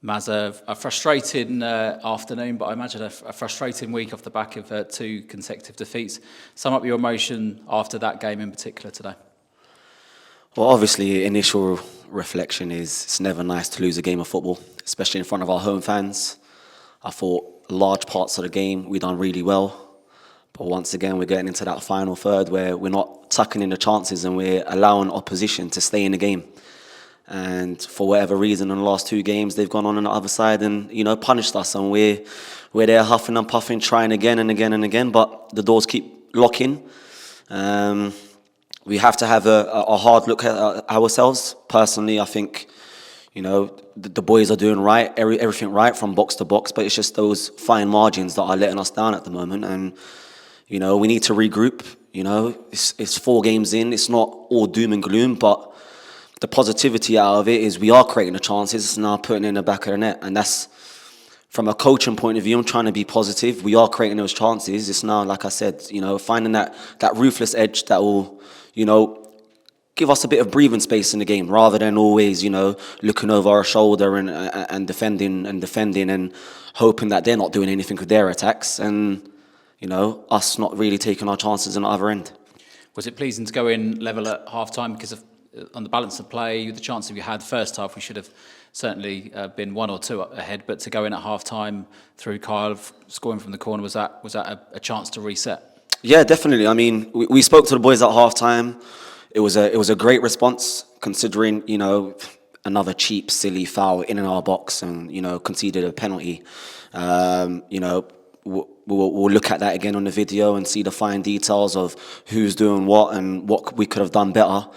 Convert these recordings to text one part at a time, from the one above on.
Maz, a frustrating afternoon, but I imagine a frustrating week off the back of two consecutive defeats. Sum up your emotion after that game in particular today. Well, obviously, initial reflection is it's never nice to lose a game of football, especially in front of our home fans. I thought large parts of the game we done really well, but once again we're getting into that final third where we're not tucking in the chances and we're allowing opposition to stay in the game. And for whatever reason, in the last two games, they've gone on the other side and punished us, and we're there huffing and puffing, trying again and again and again, but the doors keep locking. We have to have a hard look at ourselves. Personally, I think the boys are doing everything right from box to box, but it's just those fine margins that are letting us down at the moment, and we need to regroup. It's 4 games in. It's not all doom and gloom, but the positivity out of it is we are creating the chances. It's now putting it in the back of the net. And that's, from a coaching point of view, I'm trying to be positive. We are creating those chances. It's now, like I said, finding that ruthless edge that will, give us a bit of breathing space in the game rather than always, looking over our shoulder and defending and hoping that they're not doing anything with their attacks and, us not really taking our chances on the other end. Was it pleasing to go in level at half-time because of on the balance of play, the chances we had first half, we should have certainly been 1 or 2 ahead. But to go in at half time through Kyle scoring from the corner, was that a chance to reset? Yeah, definitely. I mean, we spoke to the boys at half time. It was a great response considering another cheap, silly foul in our box and conceded a penalty. We'll look at that again on the video and see the fine details of who's doing what and what we could have done better.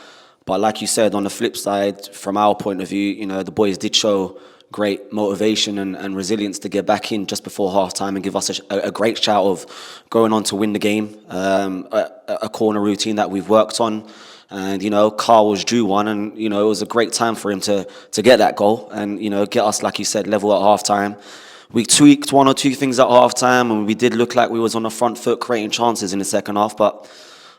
But like you said, on the flip side, from our point of view, the boys did show great motivation and resilience to get back in just before half-time and give us a great shout of going on to win the game, a corner routine that we've worked on. And, Carl was due one and, it was a great time for him to get that goal and, get us, like you said, level at half-time. We tweaked 1 or 2 things at half-time and we did look like we was on the front foot creating chances in the second half. But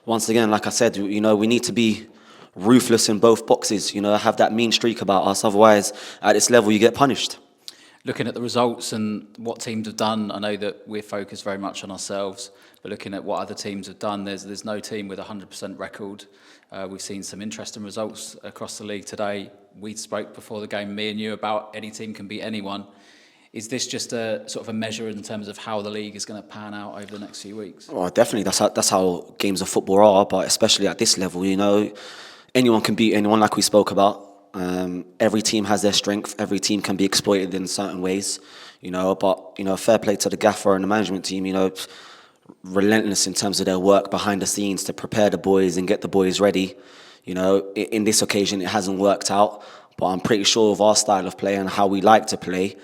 once again, like I said, we need to be ruthless in both boxes, have that mean streak about us. Otherwise, at this level, you get punished. Looking at the results and what teams have done, I know that we're focused very much on ourselves, but looking at what other teams have done, there's no team with a 100% record. We've seen some interesting results across the league today. We spoke before the game, me and you, about any team can beat anyone. Is this just a sort of a measure in terms of how the league is going to pan out over the next few weeks? Well, definitely. That's how games of football are, but especially at this level, anyone can beat anyone, like we spoke about. Every team has their strength. Every team can be exploited in certain ways, But fair play to the gaffer and the management team. Relentless in terms of their work behind the scenes to prepare the boys and get the boys ready. In this occasion, it hasn't worked out, but I'm pretty sure with our style of play and how we like to play,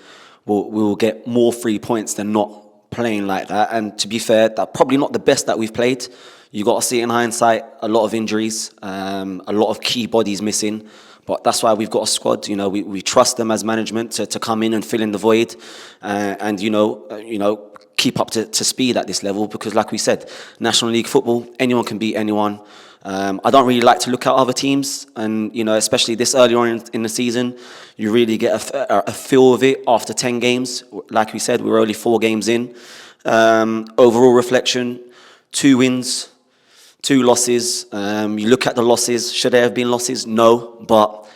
we'll get more 3 points than not playing like that. And to be fair, that's probably not the best that we've played. You got to see it in hindsight, a lot of injuries, a lot of key bodies missing. But that's why we've got a squad. We trust them as management to come in and fill in the void, and keep up to speed at this level. Because, like we said, National League football, anyone can beat anyone. I don't really like to look at other teams, and especially this early on in the season, you really get a feel of it after 10 games. Like we said, we're only 4 games in. Overall reflection: 2 wins, 2 losses. You look at the losses, should there have been losses? No, but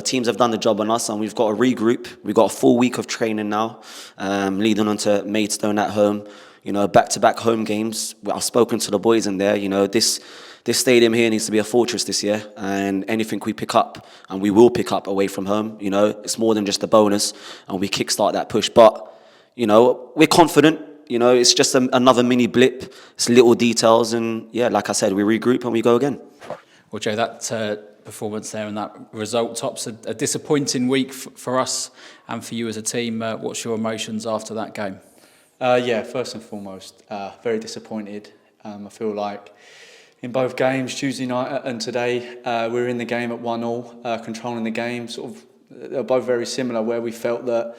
teams have done the job on us and we've got to regroup. We've got a full week of training now, leading on to Maidstone at home. Back-to-back home games. I've spoken to the boys in there. This stadium here needs to be a fortress this year, and anything we pick up, and we will pick up away from home, it's more than just a bonus, and we kickstart that push. But, we're confident. It's just another mini blip. It's little details, and yeah, like I said, we regroup and we go again. Well, Joe, that performance there and that result tops a disappointing week for us and for you as a team. What's your emotions after that game? First and foremost, very disappointed. I feel like in both games, Tuesday night and today, we were in the game at 1-1, controlling the game. They're both very similar, where we felt that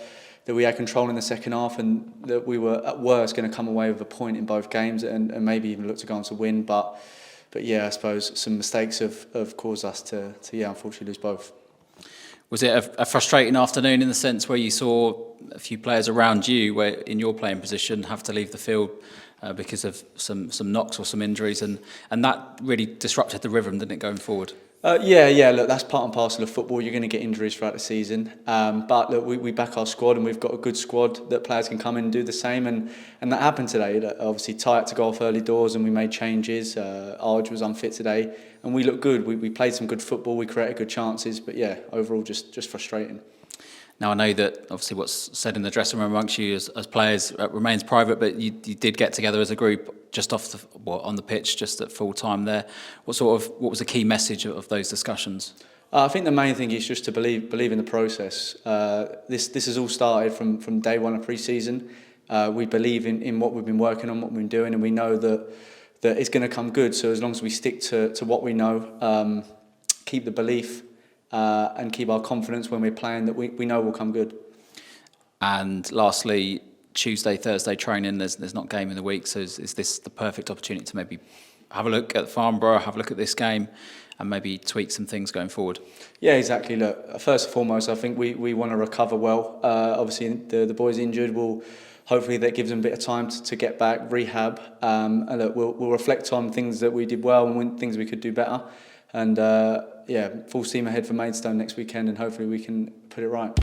we had control in the second half and that we were at worst going to come away with a point in both games and maybe even look to go on to win. But yeah, I suppose some mistakes have caused us to unfortunately lose both. Was it a frustrating afternoon in the sense where you saw a few players around you, where in your playing position, have to leave the field because of some knocks or some injuries, and that really disrupted the rhythm, didn't it, going forward? Yeah. Look, that's part and parcel of football. You're going to get injuries throughout the season, but look, we back our squad, and we've got a good squad that players can come in and do the same, and that happened today. Obviously, Ty had to go off early doors, and we made changes. Arj was unfit today, and we looked good. We played some good football. We created good chances, but yeah, overall just frustrating. Now, I know that obviously what's said in the dressing room amongst you as players remains private, but you did get together as a group just on the pitch, just at full time there. What was the key message of those discussions? I think the main thing is just to believe in the process. This has all started from day one of pre-season. We believe in what we've been working on, what we've been doing, and we know that it's going to come good. So as long as we stick to what we know, keep the belief, and keep our confidence when we're playing, that we know will come good. And lastly, Tuesday, Thursday training, there's not game in the week, so is this the perfect opportunity to maybe have a look at Farnborough, have a look at this game, and maybe tweak some things going forward? Yeah, exactly. Look, first and foremost, I think we want to recover well. Obviously, the boys injured will. Hopefully that gives them a bit of time to get back, rehab, and look, we'll reflect on things that we did well and things we could do better. And full steam ahead for Maidstone next weekend, and hopefully we can put it right.